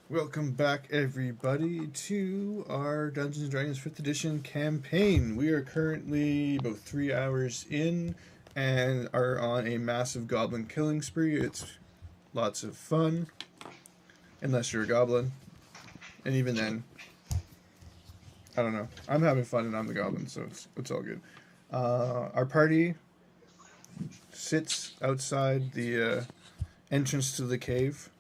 Welcome back, everybody, to our Dungeons & Dragons 5th Edition campaign. We are currently about 3 hours in and are on a massive goblin killing spree. It's lots of fun, unless you're a goblin. And even then, I don't know. I'm having fun and I'm the goblin, so it's all good. Our party sits outside the entrance to the cave.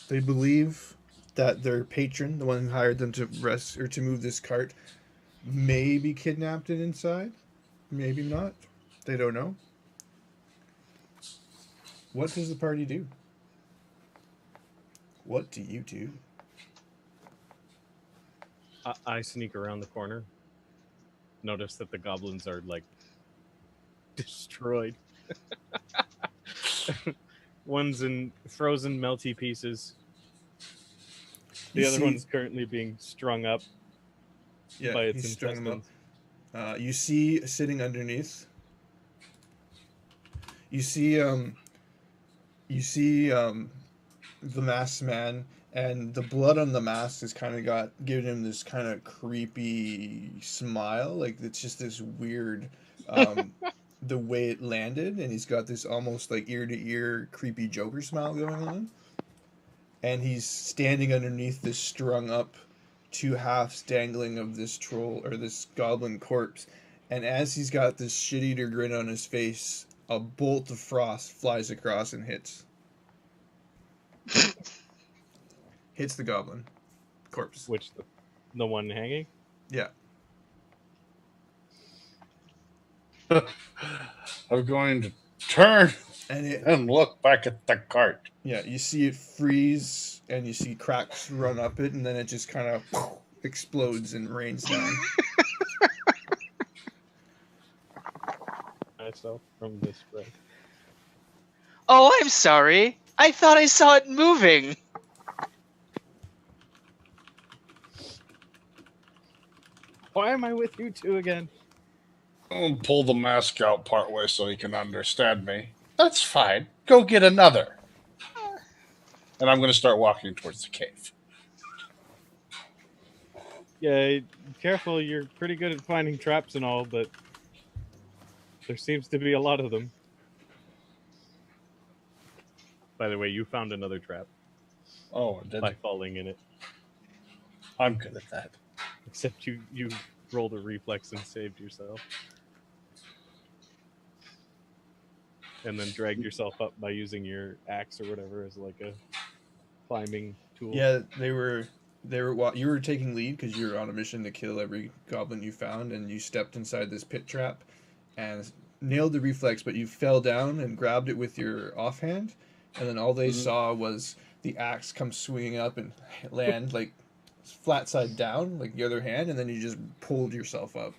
They believe that their patron, the one who hired them to rest or to move this cart, may be kidnapped and inside. Maybe not. They don't know. What does the party do? What do you do? I sneak around the corner. Notice that the goblins are destroyed. One's in frozen, melty pieces. The other one's currently being strung up by its intestines. You see sitting underneath. You see the masked man, and the blood on the mask has kind of given him this kind of creepy smile. Like it's just this weird, the way it landed, and he's got this almost like ear to ear creepy Joker smile going on. And he's standing underneath this strung up two halves dangling of this troll or this goblin corpse. And as he's got this shit eater grin on his face, a bolt of frost flies across and hits the goblin corpse. Which the one hanging? Yeah. I'm going to turn and look back at the cart. Yeah, you see it freeze, and you see cracks run up it, and then it just kind of explodes and rains down. Myself from this spray. Oh, I'm sorry. I thought I saw it moving. Why am I with you two again? I'll pull the mask out partway so he can understand me. That's fine. Go get another. And I'm going to start walking towards the cave. Yeah, careful. You're pretty good at finding traps and all, but there seems to be a lot of them. By the way, you found another trap. Oh, did by falling in it. I'm good at that. Except you rolled a reflex and saved yourself. And then dragged yourself up by using your axe or whatever as like a climbing tool. Yeah, you were taking lead because you were on a mission to kill every goblin you found, and you stepped inside this pit trap and nailed the reflex, but you fell down and grabbed it with your offhand, and then all they saw was the axe come swinging up and land like flat side down, like the other hand, and then you just pulled yourself up.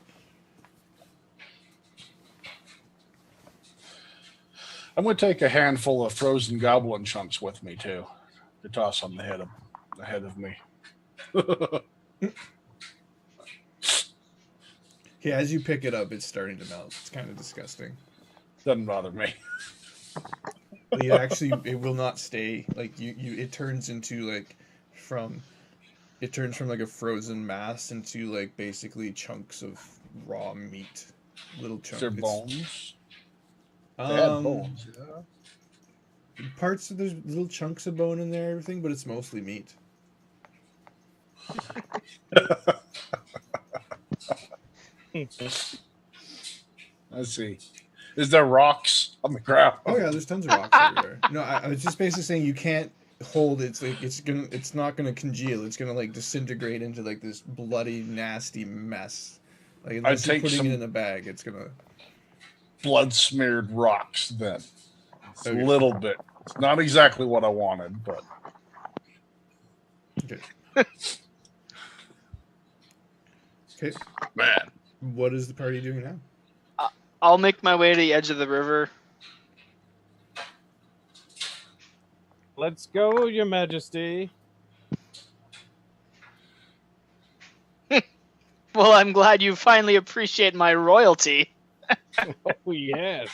I'm going to take a handful of frozen goblin chunks with me, too, to toss on the head of me. Okay, as you pick it up, it's starting to melt. It's kind of disgusting. Doesn't bother me. It will not stay. Like it turns from like a frozen mass into like basically chunks of raw meat, little chunks. They're bones. They had bones. Yeah. There's little chunks of bone in there, everything, but it's mostly meat. Let's see. Is there rocks on the ground? Oh yeah, there's tons of rocks everywhere. No, I was just basically saying you can't hold it. It's not gonna congeal. It's gonna like disintegrate into like this bloody, nasty mess. Like unless you're putting it in a bag, it's gonna blood smeared rocks. Then it's a little bit. It's not exactly what I wanted, but okay. Okay, man, what is the party doing now? I'll make my way to the edge of the river. Let's go, Your Majesty. Well, I'm glad you finally appreciate my royalty. Oh, yes.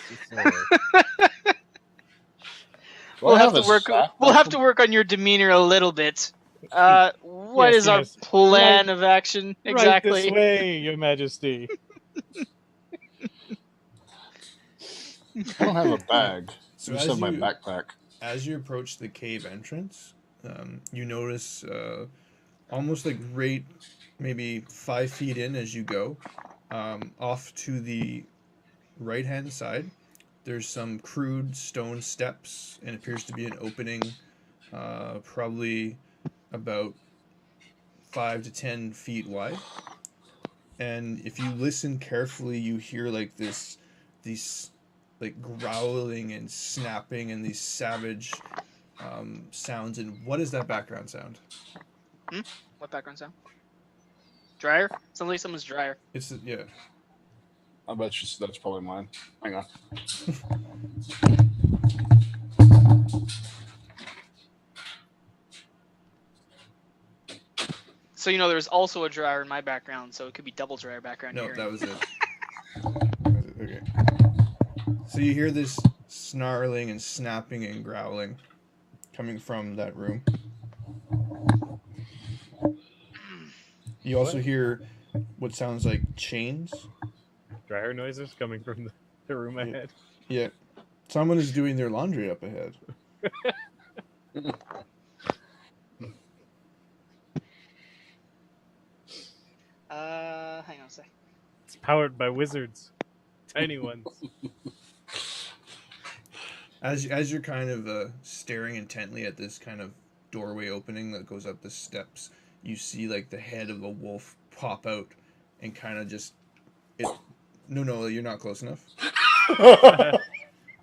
Do I have a sack? We'll have to work on your demeanor a little bit. What Yes, is our yes. plan of action exactly? Right this way, Your Majesty. I don't have a bag. So I just have my backpack. as you approach the cave entrance, you notice almost like right maybe 5 feet in as you go, off to the right hand side, there's some crude stone steps and appears to be an opening, probably about 5 to 10 feet wide. And if you listen carefully, you hear like these like growling and snapping and these savage sounds. And what is that background sound? What background sound? Dryer? Sounds like someone's dryer. It's yeah. I bet you that's probably mine. Hang on. So there's also a dryer in my background, so it could be double dryer background. No, here. that was it. Okay. So you hear this snarling and snapping and growling coming from that room. You also hear what sounds like chains. Dryer noises coming from the room ahead. Yeah. Someone is doing their laundry up ahead. Hang on a sec. It's powered by wizards. Tiny ones. As you're kind of staring intently at this kind of doorway opening that goes up the steps, you see like the head of a wolf pop out and kind of just No, you're not close enough.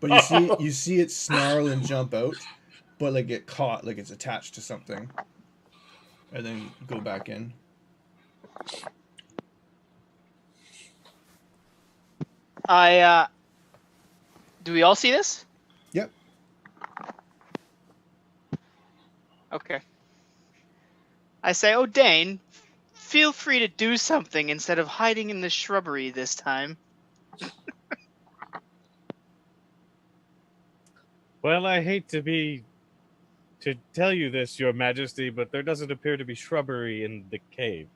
But you see it snarl and jump out, but like get caught, like it's attached to something, and then go back in. Do we all see this? Yep. Okay. I say, oh, Dane, feel free to do something instead of hiding in the shrubbery this time. Well, I hate to tell you this, Your Majesty, but there doesn't appear to be shrubbery in the cave.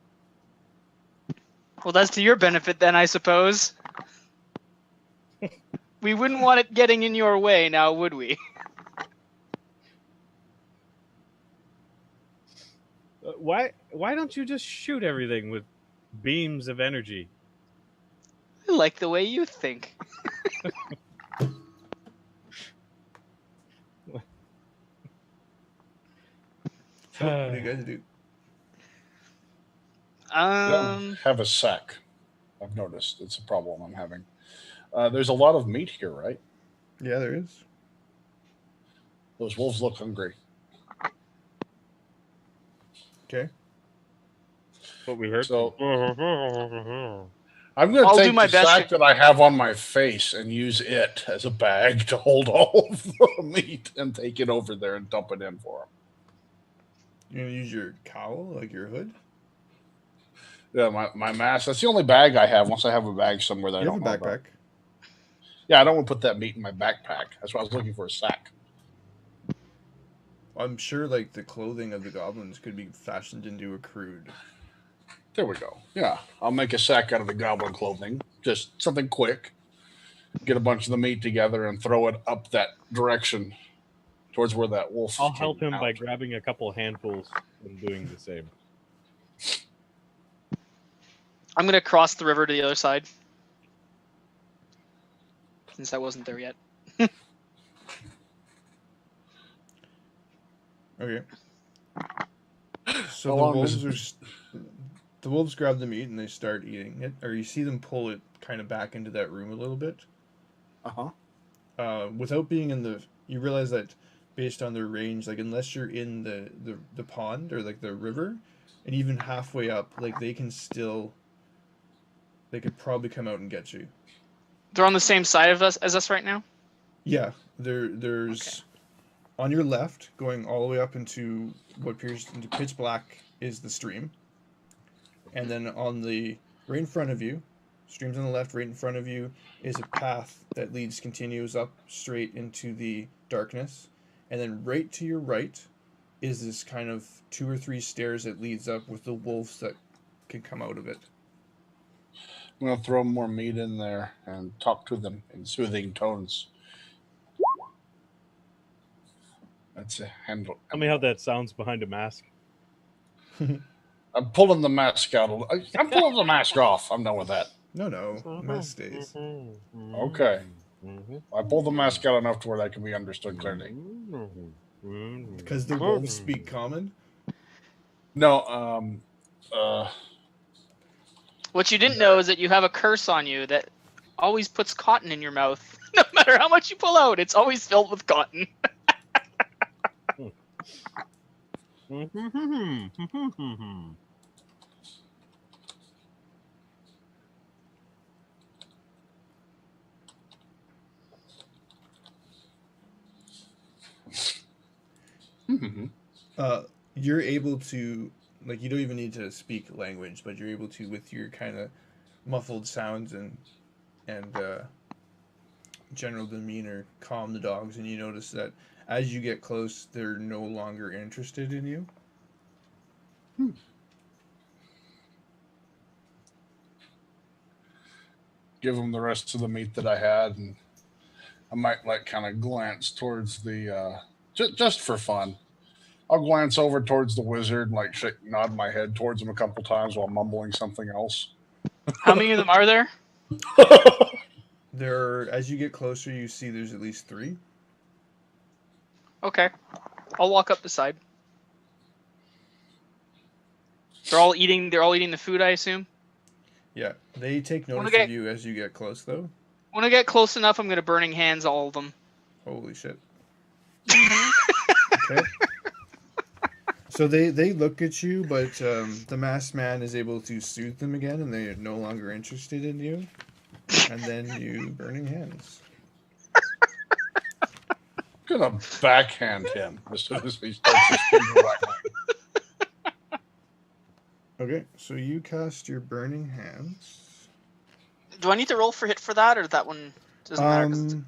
Well, that's to your benefit then, I suppose. We wouldn't want it getting in your way now, would we? Why don't you just shoot everything with beams of energy? I like the way you think. So what do you guys do? I don't have a sack. I've noticed it's a problem I'm having. There's a lot of meat here, right? Yeah, there is. Those wolves look hungry. Okay. What we heard. So I'm going to take the sack that I have on my face and use it as a bag to hold all of the meat and take it over there and dump it in for them. You're going to use your cowl, like your hood? Yeah, my mask. That's the only bag I have. Once I have a bag somewhere that You I have don't a know backpack. about. Yeah, I don't want to put that meat in my backpack. That's why I was looking for a sack. I'm sure like the clothing of the goblins could be fashioned into a crude. There we go. Yeah, I'll make a sack out of the goblin clothing. Just something quick. Get a bunch of the meat together and throw it up that direction towards where that wolf. I'll help him by grabbing a couple handfuls and doing the same. I'm going to cross the river to the other side. Since I wasn't there yet. Okay. So the wolves grab the meat and they start eating it, or you see them pull it kind of back into that room a little bit. Without being in you realize that based on their range, like unless you're in the pond or like the river, and even halfway up, like they could probably come out and get you. They're on the same side of us as us right now? Yeah, there's okay. On your left, going all the way up into what appears into pitch black, is the stream. And then on the right in front of you, streams on the left, right in front of you, is a path that continues up straight into the darkness. and then right to your right is this kind of 2 or 3 stairs that leads up with the wolves that can come out of it. I'm going to throw more meat in there and talk to them in soothing tones. That's a handle. Tell me how that sounds behind a mask. I'm pulling the mask out. I'm pulling the mask off. I'm done with that. No, mask stays. Okay. I pull the mask out enough to where that can be understood clearly. Because the wolves speak common? No, What you didn't know is that you have a curse on you that always puts cotton in your mouth. No matter how much you pull out, it's always filled with cotton. You're able to, like, you don't even need to speak language, but you're able to, with your kind of muffled sounds and general demeanor, calm the dogs, and you notice that as you get close, they're no longer interested in you. Give them the rest of the meat that I had, and I might like kind of glance towards the just for fun. I'll glance over towards the wizard, like nod my head towards him a couple times while mumbling something else. How many of them are there? As you get closer, you see there's at least 3. Okay. I'll walk up the side. They're all eating the food, I assume? Yeah. They take notice of you as you get close, though. When I get close enough, I'm going to burning hands all of them. Holy shit. Okay. So they look at you, but the masked man is able to soothe them again, and they are no longer interested in you. And then you burning hands. Gonna backhand him as soon as he starts to spin right. Okay, so you cast your burning hands. Do I need to roll for hit for that, or that one doesn't matter?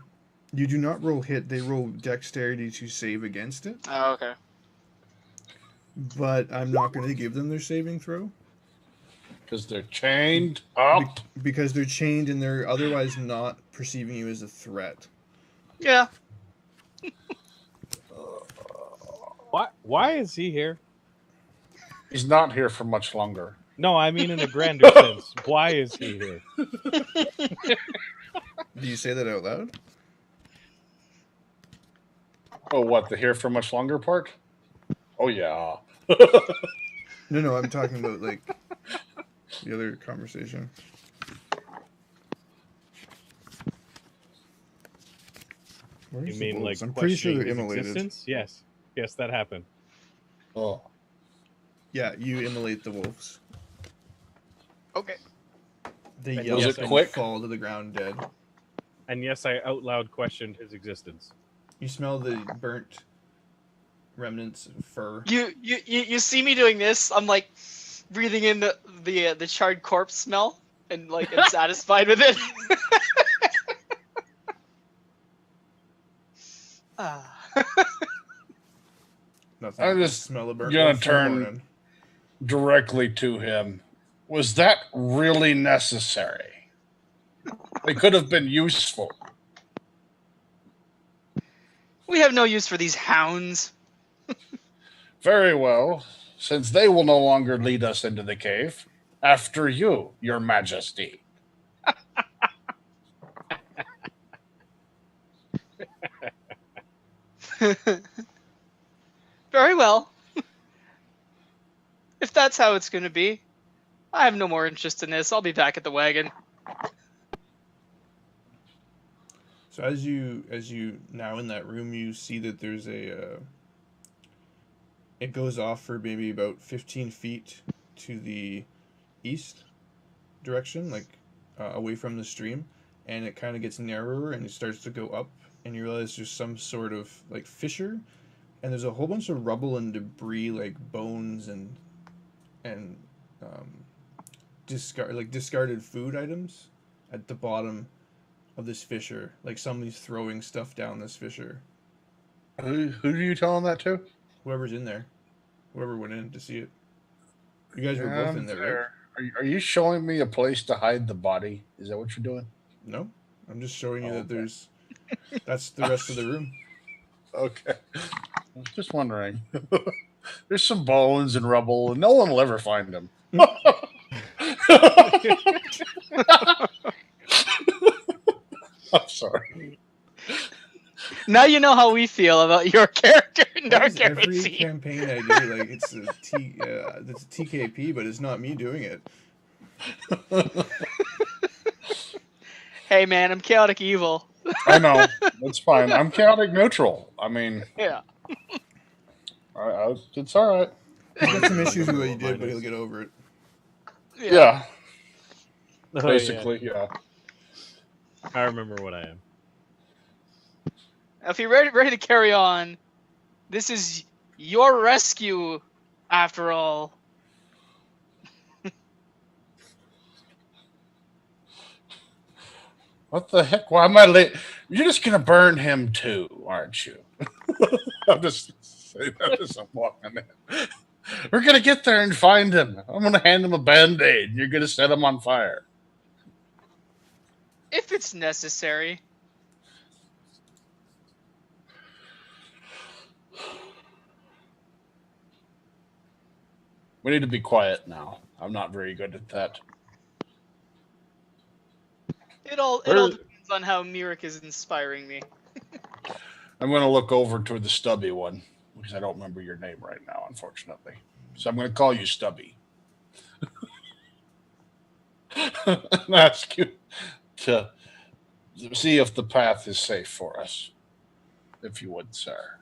You do not roll hit. They roll dexterity to save against it. Oh, okay. But I'm not going to give them their saving throw. Because they're chained up. Because they're chained and they're otherwise not perceiving you as a threat. Yeah. Why is he here? He's not here for much longer. No, I mean in a grander sense. Why is he here? Do you say that out loud? Oh, what? The here for much longer part? Oh, yeah. No, I'm talking about, like, the other conversation. Where's You mean wolves? like I'm pretty sure they're questioning his immolated. existence? Yes, that happened. Oh. Yeah, you immolate the wolves. Okay. They And yell was it and quick? fall to the ground dead. And yes, I out loud questioned his existence. You smell the burnt remnants of fur. You see me doing this? I'm like breathing in the charred corpse smell, and like I'm satisfied with it. Nothing. I'm just smell the burnt gonna wolf from the turn morning. directly to him. Was that really necessary? They could have been useful. We have no use for these hounds. Very well. Since they will no longer lead us into the cave, after you, your majesty. Very well. If that's how it's going to be, I have no more interest in this. I'll be back at the wagon. So as you now in that room, you see that there's a. It goes off for maybe about 15 feet to the east direction, like away from the stream, and it kind of gets narrower and it starts to go up, and you realize there's some sort of like fissure, and there's a whole bunch of rubble and debris, like bones and discarded food items at the bottom of this fissure, like somebody's throwing stuff down this fissure. Who are you telling that to? Whoever's in there. Whoever went in to see it. You guys were Yeah, both I'm in there, right? there. Are you showing me a place to hide the body? Is that what you're doing? No? I'm just showing you Oh, that okay. there's... That's the rest of the room. Okay. I was just wondering. There's some bones and rubble, and no one will ever find them. I'm sorry. Now you know how we feel about your character in Why Dark is every Heresy. campaign I do, like, it's a TKP, but it's not me doing it? Hey man, I'm chaotic evil. I know. It's fine. I'm chaotic neutral. I mean, Yeah. it's all right. He's got some issues with what he What did, mine but he'll is. get over it. Yeah. Oh, Basically, yeah. I remember what I am. If you're ready to carry on, this is your rescue, after all. What the heck? Why am I late? You're just gonna burn him too, aren't you? I'm just saying that as I'm walking in. We're gonna get there and find him. I'm gonna hand him a band-aid. You're gonna set him on fire. If it's necessary. We need to be quiet now. I'm not very good at that. It all depends on how Mirik is inspiring me. I'm going to look over toward the stubby one because I don't remember your name right now, unfortunately. So I'm going to call you Stubby. And ask you to see if the path is safe for us, if you would, sir.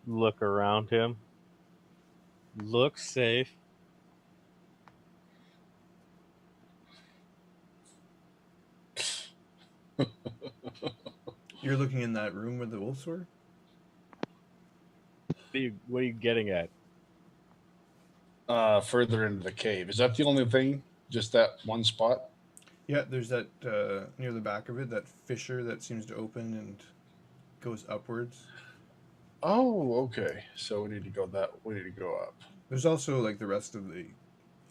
Look around him. Look safe. You're looking in that room with the wolves were? What are you getting at? Further into the cave. Is that the only thing? Just that one spot? Yeah, there's that, near the back of it, that fissure that seems to open and goes upwards. Oh, okay. So we need to go up. There's also, like, the rest of the...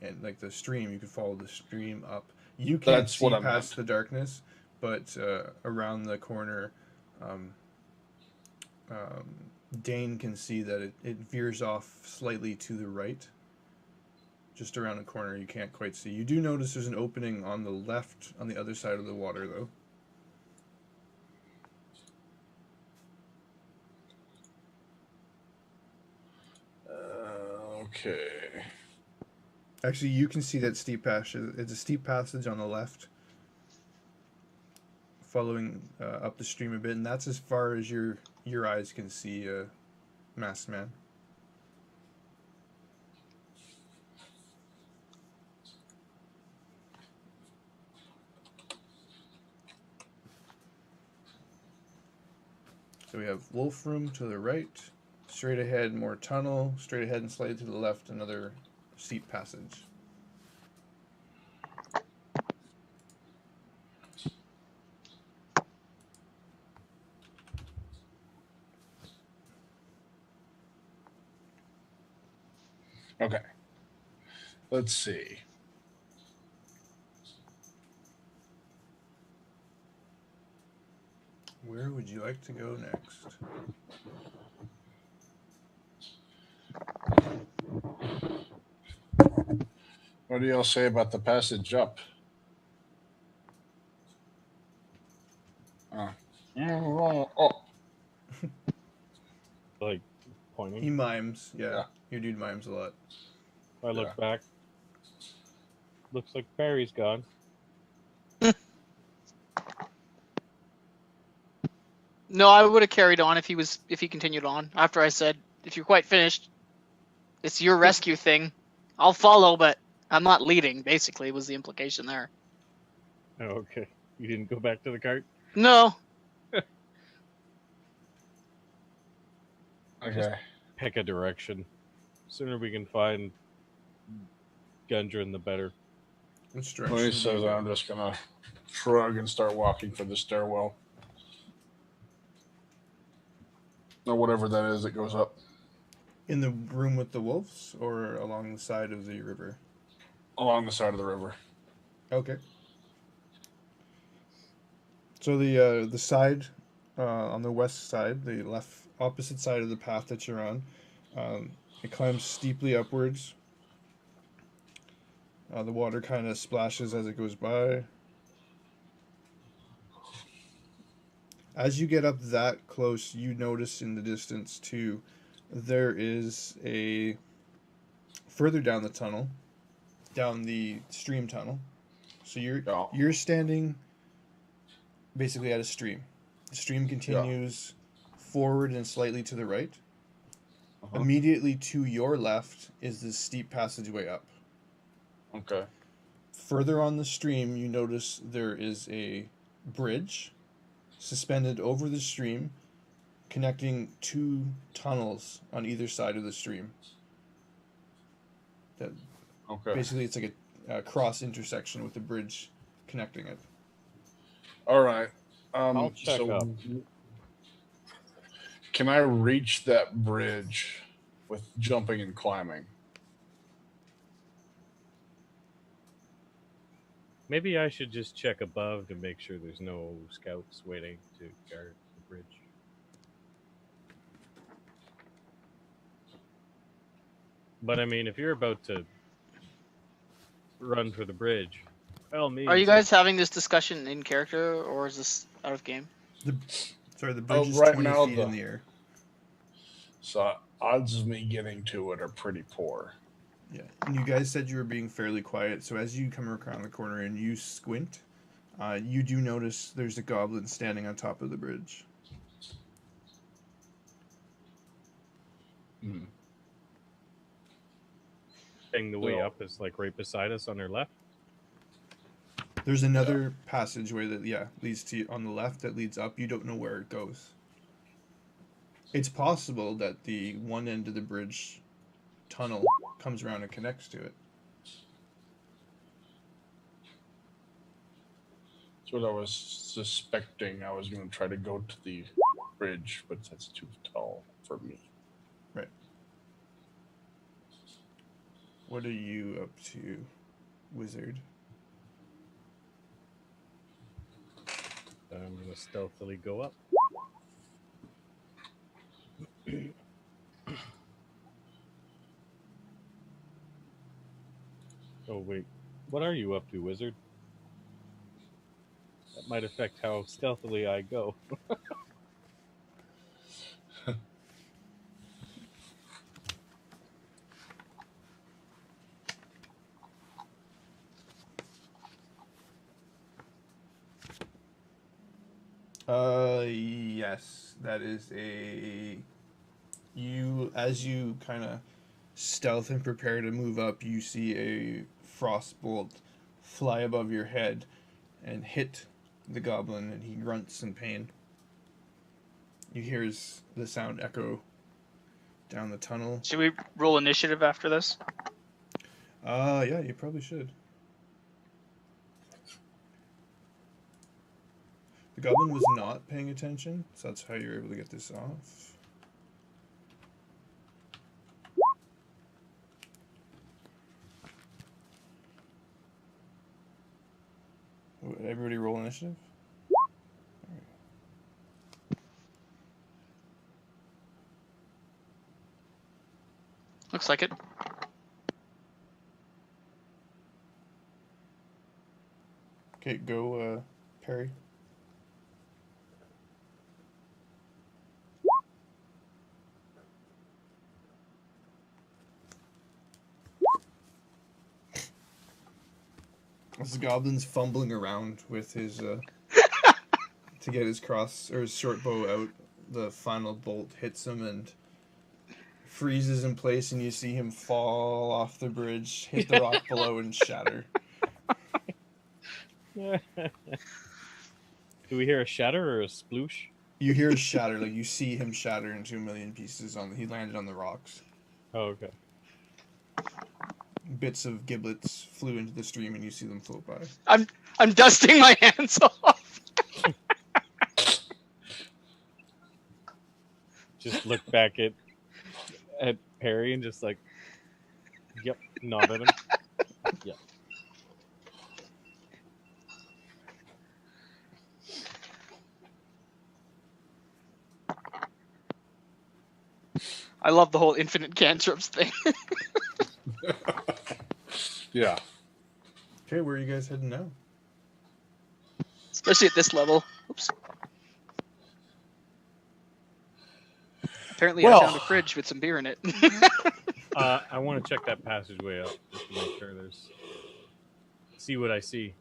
And, like, the stream, you could follow the stream up. You can't That's see what I past meant. the darkness, but around the corner, um, Dane can see that it veers off slightly to the right. Just around a corner you can't quite see. You do notice there's an opening on the left, on the other side of the water, though. Okay. Actually, you can see that steep passage. It's a steep passage on the left, following up the stream a bit, and that's as far as your eyes can see, Masked Man. So we have Wolf Room to the right, straight ahead more tunnel, straight ahead and slightly to the left another steep passage. Okay. Let's see. Where would you like to go next? What do y'all say about the passage up? Oh. Like pointing. He mimes, yeah. Yeah. Your dude mimes a lot. I look back. Looks like Parry's gone. No, I would have carried on if he continued on. After I said, if you're quite finished, it's your rescue thing. I'll follow, but I'm not leading, basically, was the implication there. Oh, okay. You didn't go back to the cart? No. Okay. Pick a direction. Sooner we can find Gundren, the better. Which When direction? he says that, I'm just gonna shrug and start walking for the stairwell. Or whatever that is that goes up. In the room with the wolves, or along the side of the river? Along the side of the river. Okay. So the side on the west side, the left opposite side of the path that you're on, it climbs steeply upwards. The water kind of splashes as it goes by. As you get up that close, you notice in the distance too, there is a further down the tunnel, down the stream tunnel. So you're standing basically at a stream. The stream continues forward and slightly to the right. Immediately to your left is this steep passageway up. Okay. Further on the stream, you notice there is a bridge suspended over the stream, connecting two tunnels on either side of the stream. That basically it's like a cross intersection with the bridge connecting it. All right. I'll check up. Can I reach that bridge with jumping and climbing? Maybe I should just check above to make sure there's no scouts waiting to guard the bridge. But I mean, if you're about to run for the bridge, by all means. Are you guys having this discussion in character, or is this out of game? The bridge is right 20 now feet in the air. So odds of me getting to it are pretty poor. Yeah, and you guys said you were being fairly quiet, so as you come around the corner and you squint, you do notice there's a goblin standing on top of the bridge. Thing the way up is like right beside us on our left. There's another passageway that leads to on the left that leads up. You don't know where it goes. It's possible that the one end of the bridge tunnel comes around and connects to it. That's what I was suspecting. I was going to try to go to the bridge, but that's too tall for me. Right. What are you up to, wizard? I'm going to stealthily go up. Oh, wait. What are you up to, wizard? That might affect how stealthily I go. Yes, that is as you kind of stealth and prepare to move up, you see a frostbolt fly above your head and hit the goblin, and he grunts in pain. You hear the sound echo down the tunnel. Should we roll initiative after this? Yeah, you probably should. The goblin was not paying attention, so that's how you're able to get this off. Everybody roll initiative? Right. Looks like it. Okay, go, Parry. This goblin's fumbling around with his to get his short bow out. The final bolt hits him and freezes in place, and you see him fall off the bridge, hit the rock below, and shatter. Do we hear a shatter or a sploosh? You hear a shatter, like you see him shatter into a million pieces. He landed on the rocks. Oh, okay. Bits of giblets flew into the stream, and you see them float by. I'm dusting my hands off. just look back at Parry and just like, yep, nod at him. Yep. I love the whole infinite cantrips thing. Yeah. Okay, where are you guys heading now? Especially at this level. Oops. Apparently I found a fridge with some beer in it. I want to check that passageway out just to make sure see what I see.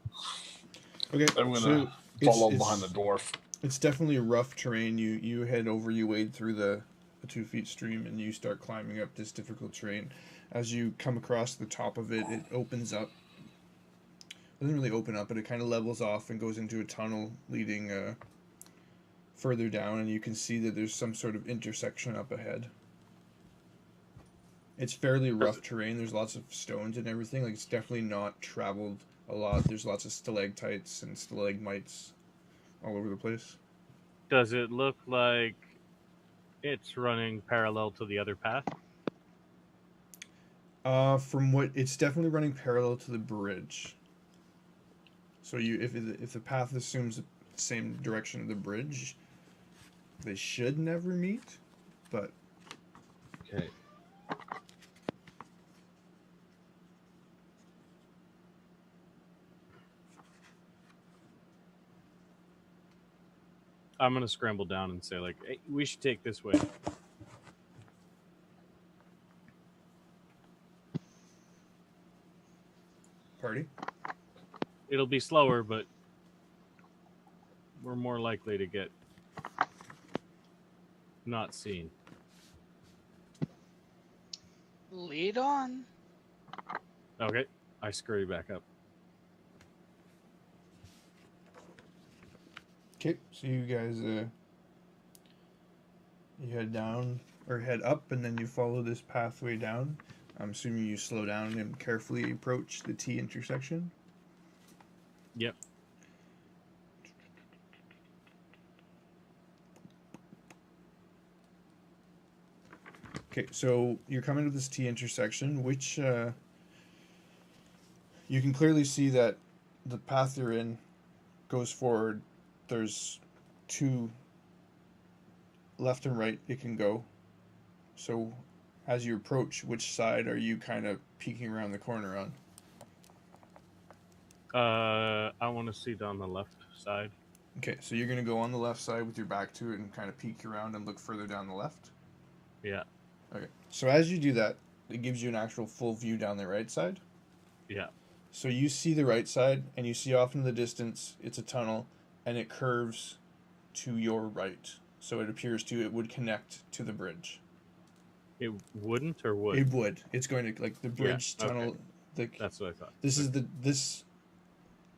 Okay, I'm so gonna follow behind the dwarf. It's definitely rough terrain. You head over, you wade through the 2 feet stream, and you start climbing up this difficult terrain. As you come across the top of it, it opens up. It doesn't really open up, but it kind of levels off and goes into a tunnel leading further down, and you can see that there's some sort of intersection up ahead. It's fairly rough terrain. There's lots of stones and everything. Like, it's definitely not traveled a lot. There's lots of stalactites and stalagmites all over the place. Does it look like it's running parallel to the other path? From what it's definitely running parallel to the bridge. So if the path assumes the same direction of the bridge, they should never meet. But okay. I'm gonna scramble down and say, like, hey, we should take this way. Party? It'll be slower, but we're more likely to get not seen. Lead on. Okay, I scurry back up. Okay, so you guys you head down or head up, and then you follow this pathway down. I'm assuming you slow down and carefully approach the T intersection. Yep. Okay, so you're coming to this T intersection, which you can clearly see that the path you're in goes forward. There's 2 left and right it can go. So as you approach, which side are you kind of peeking around the corner on? I want to see down the left side. Okay, so you're going to go on the left side with your back to it and kind of peek around and look further down the left? Yeah. Okay, so as you do that, it gives you an actual full view down the right side? Yeah. So you see the right side, and you see off in the distance, it's a tunnel, and it curves to your right. So it appears it would connect to the bridge. It wouldn't or would? It would. It's going to, like, the bridge tunnel. Okay. That's what I thought. This is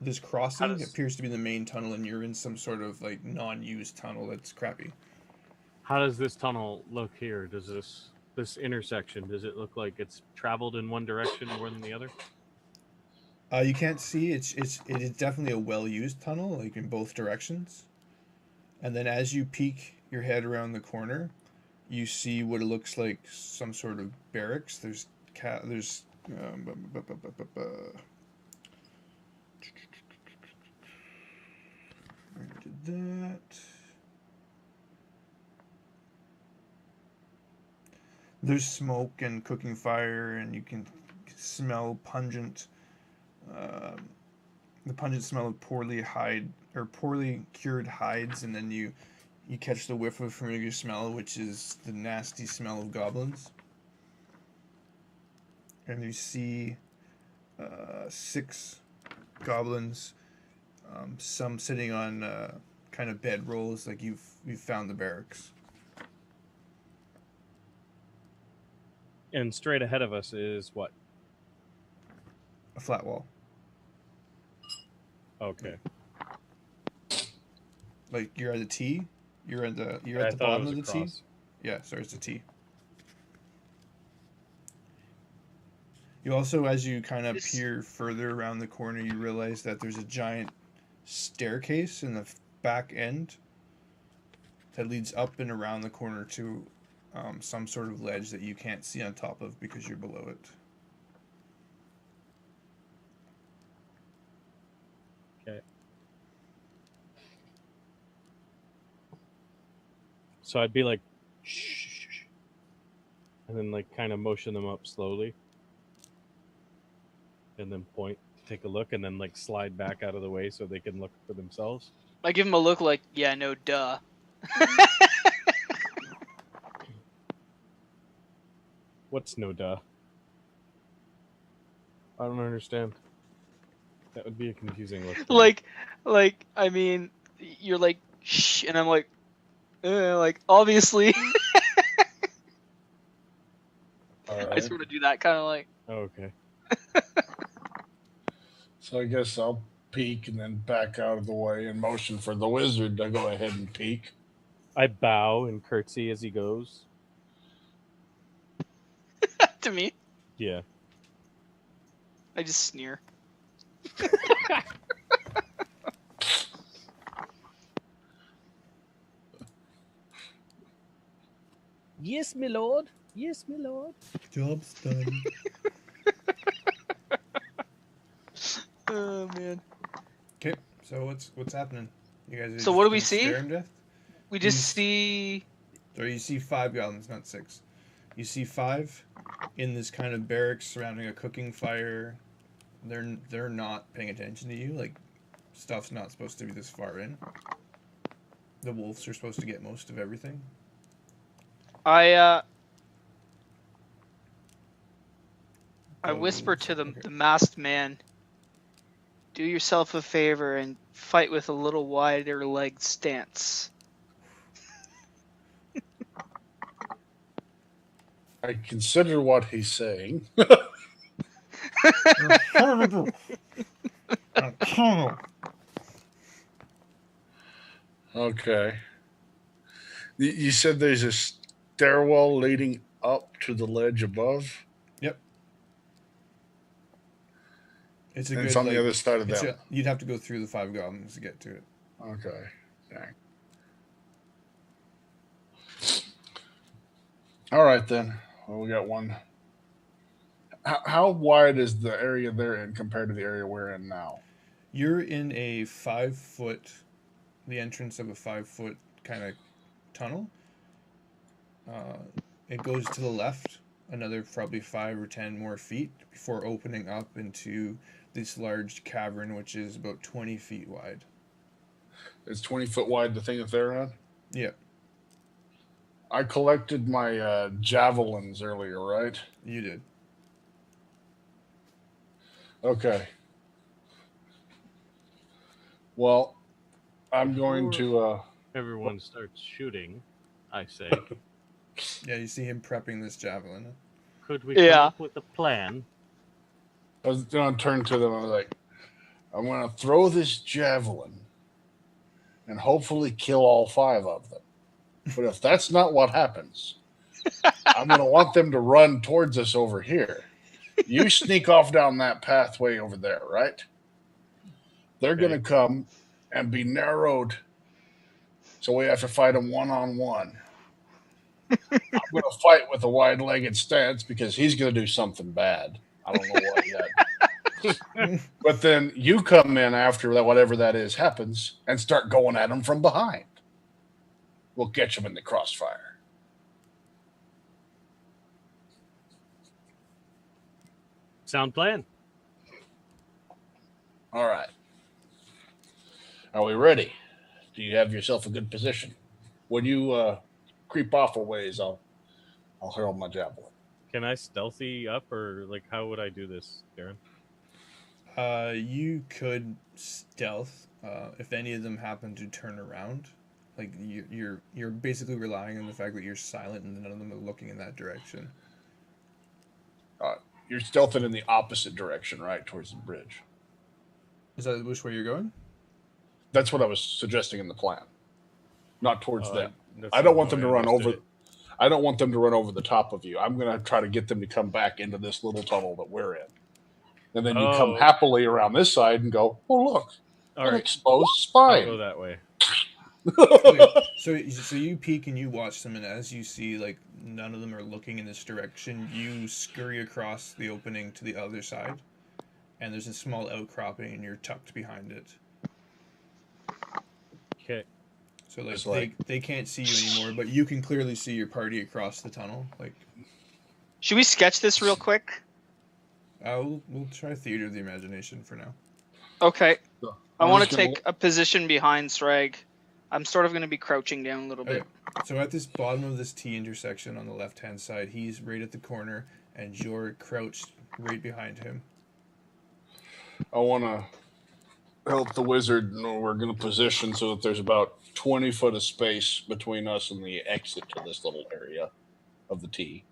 this crossing appears to be the main tunnel, and you're in some sort of, like, non-used tunnel that's crappy. How does this tunnel look here? Does this intersection, does it look like it's traveled in one direction more than the other? You can't see. It is definitely a well-used tunnel, like in both directions. And then as you peek your head around the corner, you see what it looks like some sort of barracks. There's I did that. There's smoke and cooking fire, and you can smell pungent. The pungent smell of poorly cured hides, and then you catch the whiff of familiar smell, which is the nasty smell of goblins. And you see 6 goblins, some sitting on kind of bed rolls, like you've found the barracks. And straight ahead of us is what? A flat wall. Okay. Like you're at the T. You're at the I bottom of the T. Yeah, sorry, it's a T. You also, as you kind of peer further around the corner, you realize that there's a giant staircase in the back end that leads up and around the corner to some sort of ledge that you can't see on top of because you're below it. Okay. So I'd be like, shh, and then like kind of motion them up slowly, and then point, take a look, and then like slide back out of the way so they can look for themselves. I give him a look like, yeah, no, duh. What's no duh? I don't understand. That would be a confusing look. Like, I mean, you're like, shh, and I'm like obviously. All I sort of do that kind of like. Oh, okay. So I guess I'll peek and then back out of the way and motion for the wizard to go ahead and peek. I bow and curtsy as he goes. To me, Yeah. I just sneer. Yes, my lord. Yes, my lord. Job's done. Oh man. Okay, so what's happening? You guys. Are So just what do we gonna see? stare him to death? We just see. Or you see 5 goblins, not 6. You see 5 in this kind of barracks surrounding a cooking fire. They're not paying attention to you. Like, stuff's not supposed to be this far in. The wolves are supposed to get most of everything. I The whisper wolves- to the okay. the masked man. Do yourself a favor and fight with a little wider legged stance. I consider what he's saying. Okay. You said there's a stairwell leading up to the ledge above? Yep. It's a And good. it's on the like, other side of it's them. you'd have to go through the 5 goblins to get to it. Okay. Dang. All right, then. Well, we got one. How wide is the area they're in compared to the area we're in now? You're in a 5-foot, the entrance of a 5-foot kind of tunnel. It goes to the left, another probably 5 or 10 more feet before opening up into this large cavern, which is about 20 feet wide. It's 20 foot wide, the thing that they're on? Yeah, I collected my javelins earlier, right? you did. Okay. Well, I'm going to. Everyone starts shooting. I say, Yeah, you see him prepping this javelin. could we come Yeah. up with a plan? I was going to turn to them. I was like, I'm going to throw this javelin and hopefully kill all 5 of them. But if that's not what happens, I'm going to want them to run towards us over here. You sneak off down that pathway over there, right? They're going to come and be narrowed. So we have to fight them one-on-one. I'm going to fight with a wide-legged stance because he's going to do something bad. I don't know what yet. But then you come in after that, whatever that is happens, and start going at them from behind. We'll catch them in the crossfire. Sound plan. All right. Are we ready? Do you have yourself a good position? When you creep off a ways, I'll hurl my javelin. Can I stealthy up, or like how would I do this, Darren? You could stealth if any of them happen to turn around. Like you're basically relying on the fact that you're silent and none of them are looking in that direction. You're stealthing in the opposite direction, right, towards the bridge. Is that which way you're going? That's what I was suggesting in the plan. Not towards them. That's I don't not want how them I to run understood over. it. I don't want them to run over the top of you. I'm going to try to get them to come back into this little tunnel that we're in. And then you come Oh. happily around this side and go, oh, look, All an right, exposed I'll go spine. that way. Okay, so you peek and you watch them, and as you see, like, none of them are looking in this direction, you scurry across the opening to the other side, and there's a small outcropping, and you're tucked behind it. Okay. So like they can't see you anymore, but you can clearly see your party across the tunnel. Like, Should we sketch this real quick? we'll try theater of the imagination for now. Okay. So, I I'm want to just gonna take a position behind Srag. I'm sort of going to be crouching down a little bit. So at this bottom of this T intersection on the left-hand side, he's right at the corner, and you're crouched right behind him. I want to help the wizard know we're going to position so that there's about 20 foot of space between us and the exit to this little area of the T.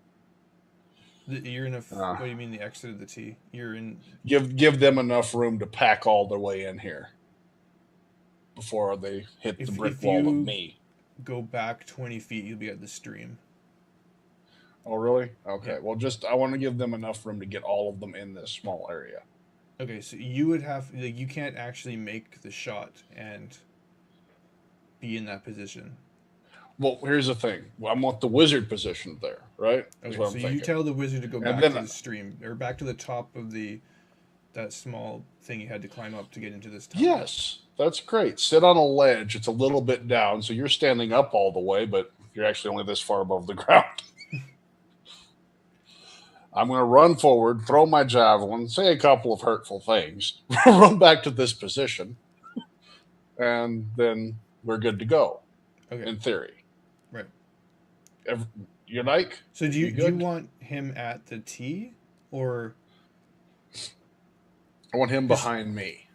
You're in a. What do you mean the exit of the T? You're in. Give them enough room to pack all their way in here before they hit the brick wall of me. Go back 20 feet, you'll be at the stream. Oh, really? Okay. Yeah. Well, I want to give them enough room to get all of them in this small area. Okay, so you would have, like, you can't actually make the shot and be in that position. Well, here's the thing. I want the wizard positioned there, right? Okay, so you tell the wizard to go back to the stream, or back to the top of that small thing you had to climb up to get into this tunnel. Yes, that's great. Sit on a ledge. It's a little bit down, so you're standing up all the way, but you're actually only this far above the ground. I'm going to run forward, throw my javelin, say a couple of hurtful things, run back to this position, and then we're good to go. Okay. In theory. Right. You like? So do you want him at the T, or? I want him behind me.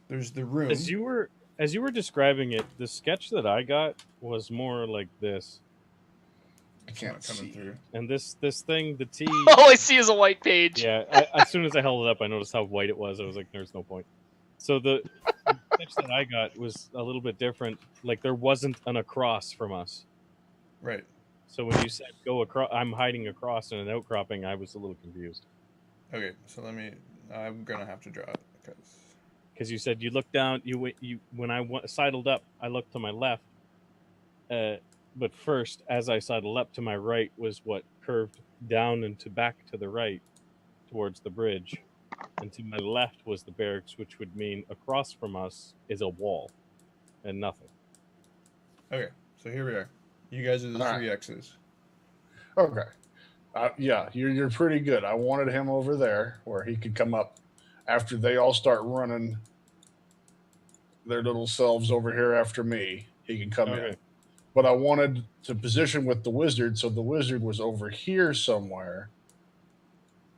There's the room. As you were describing it, the sketch that I got was more like this. I can't see through. And this thing, the T. All I see is a white page. Yeah. As soon as I held it up, I noticed how white it was. I was like, "There's no point." So the sketch that I got was a little bit different. Like, there wasn't an across from us. Right. So when you said go across, I'm hiding across in an outcropping. I was a little confused. Okay, so I'm gonna have to draw it because you said you look down. When I sidled up, I looked to my left. But first, as I sidled up to my right, was what curved down and back to the right, towards the bridge, and to my left was the barracks, which would mean across from us is a wall, and nothing. Okay, so here we are. You guys are the three X's. Okay. Yeah, you're pretty good. I wanted him over there where he could come up after they all start running their little selves over here after me. He can come in. But I wanted to position with the wizard, so the wizard was over here somewhere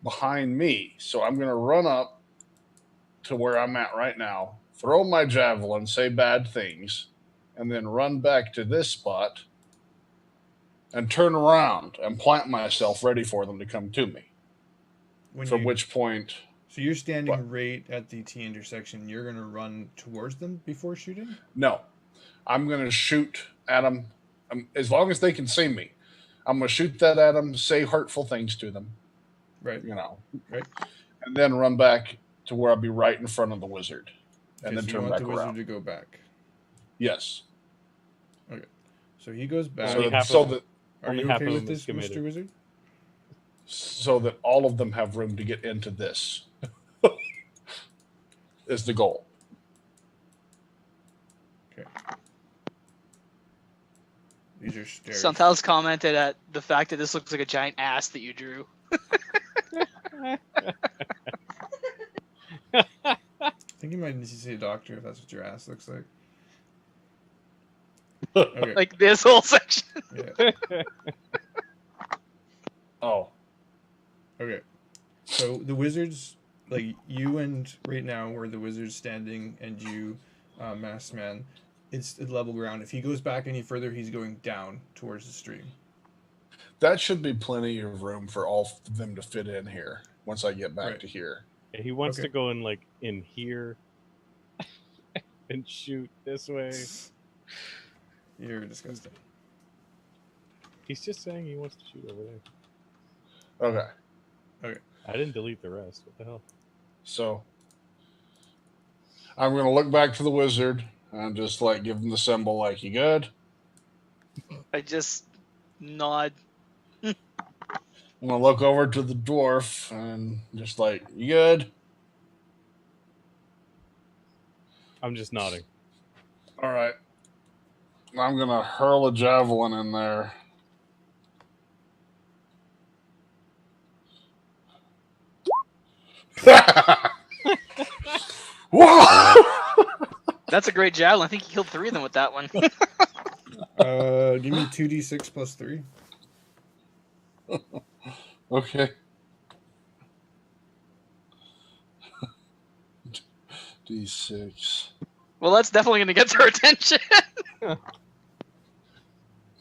behind me. So I'm going to run up to where I'm at right now, throw my javelin, say bad things, and then run back to this spot and turn around and plant myself ready for them to come to me. Which point... So you're standing right at the T intersection. You're going to run towards them before shooting? No. I'm going to shoot at them as long as they can see me. I'm going to shoot that at them, say hurtful things to them. Right. Right. And then run back to where I'll be right in front of the wizard. And then turn back around. You want the wizard to go back? Yes. Okay. So he goes back. Are you okay with this, Mr. Wizard? So that all of them have room to get into this. Is the goal. Okay. These are stairs. Santal's commented at the fact that this looks like a giant ass that you drew. I think you might need to see a doctor if that's what your ass looks like. Okay. Like this whole section. Yeah. Oh. Okay. So the wizards, like you and right now where the wizard's standing and you, masked man, it's level ground. If he goes back any further, he's going down towards the stream. That should be plenty of room for all of them to fit in here once I get back to here. Yeah, he wants to go in here and shoot this way. You're disgusting. He's just saying he wants to shoot over there. Okay. I didn't delete the rest. What the hell? So I'm going to look back to the wizard. and just like give him the symbol, like, you good? I just nod. I'm gonna look over to the dwarf and just like, you good? I'm just nodding. All right. I'm gonna hurl a javelin in there. Whoa! That's a great javelin. I think you killed 3 of them with that one. Give me 2d6 plus 3. Okay. D6. Well, that's definitely going to get their attention. Did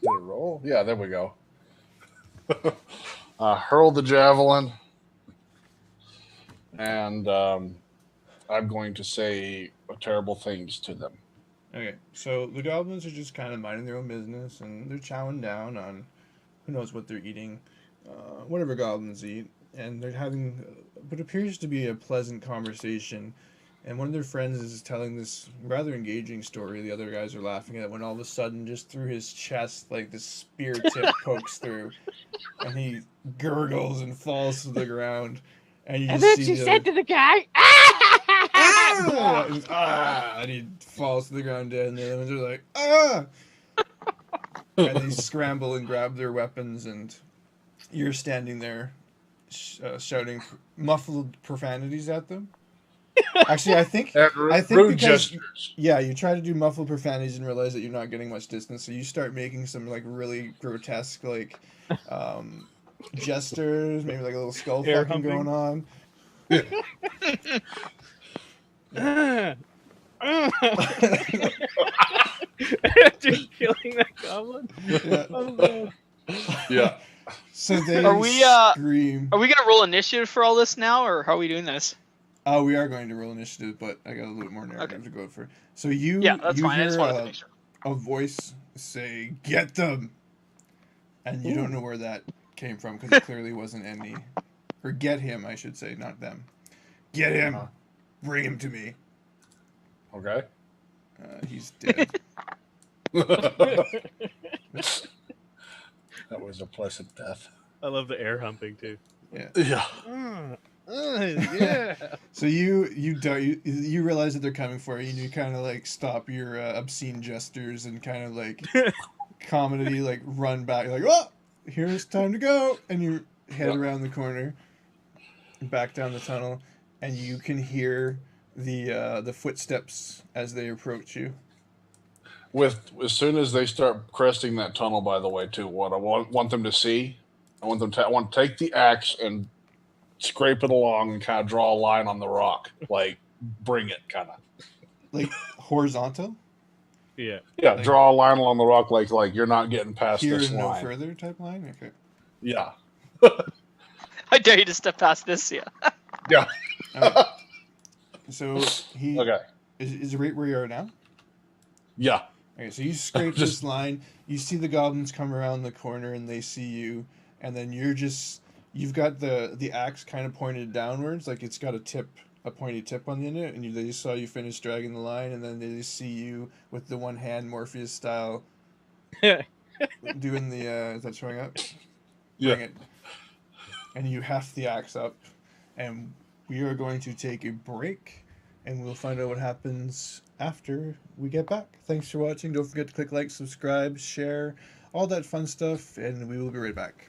it roll? Yeah, there we go. Hurl the javelin, and I'm going to say terrible things to them. Okay, so the goblins are just kind of minding their own business, and they're chowing down on who knows what they're eating, whatever goblins eat, and they're having what appears to be a pleasant conversation. And one of their friends is telling this rather engaging story. The other guys are laughing at it when all of a sudden, just through his chest, like this spear tip pokes through, and he gurgles and falls to the ground. And you And just then see she the said to the guy, and he falls to the ground dead, and the other ones are like, ah! And they scramble and grab their weapons, and you're standing there shouting muffled profanities at them. Actually, I think Rude because gestures. you try to do muffled profanities and realize that you're not getting much distance, so you start making some like really grotesque like gestures, maybe like a little skull Air fucking humping. going on. After killing that goblin. Yeah. Oh, man. Yeah. So they Are we, scream. Are we going to roll initiative for all this now, or how are we doing this? We are going to roll initiative, but I got a little more narrative to go for. So you That's you fine. I just hear wanted to make sure. a voice say, "Get them," and you don't know where that came from because it clearly wasn't any. Or get him, I should say, not them. Get him. Bring him to me. Okay. He's dead. That was a pleasant death. I love the air humping too. Yeah. Yeah. So you realize that they're coming for you, and you kind of like stop your obscene gestures and kind of like comedy, like run back, like, oh, here's time to go, and you head around the corner, back down the tunnel, and you can hear the footsteps as they approach you. As soon as they start cresting that tunnel, by the way, too, what I want them to see, I want to take the axe and scrape it along and kind of draw a line on the rock, like bring it, kind of like horizontal. Yeah. Yeah, like, draw a line along the rock, like you're not getting past here this and no line. further type line. Okay. Yeah. I dare you to step past this, yeah. Yeah. Right. So he Okay. is it right where you are now? Yeah. Okay, so you scrape this line. You see the goblins come around the corner, and they see you, and then you've got the axe kind of pointed downwards, like it's got a pointy tip on the end of it, and they just saw you finish dragging the line, and then they just see you with the one hand Morpheus style doing the is that showing up? Yeah. Bring it. And you heft the axe up, and we are going to take a break, and we'll find out what happens after we get back. Thanks for watching. Don't forget to click like, subscribe, share, all that fun stuff, and we will be right back.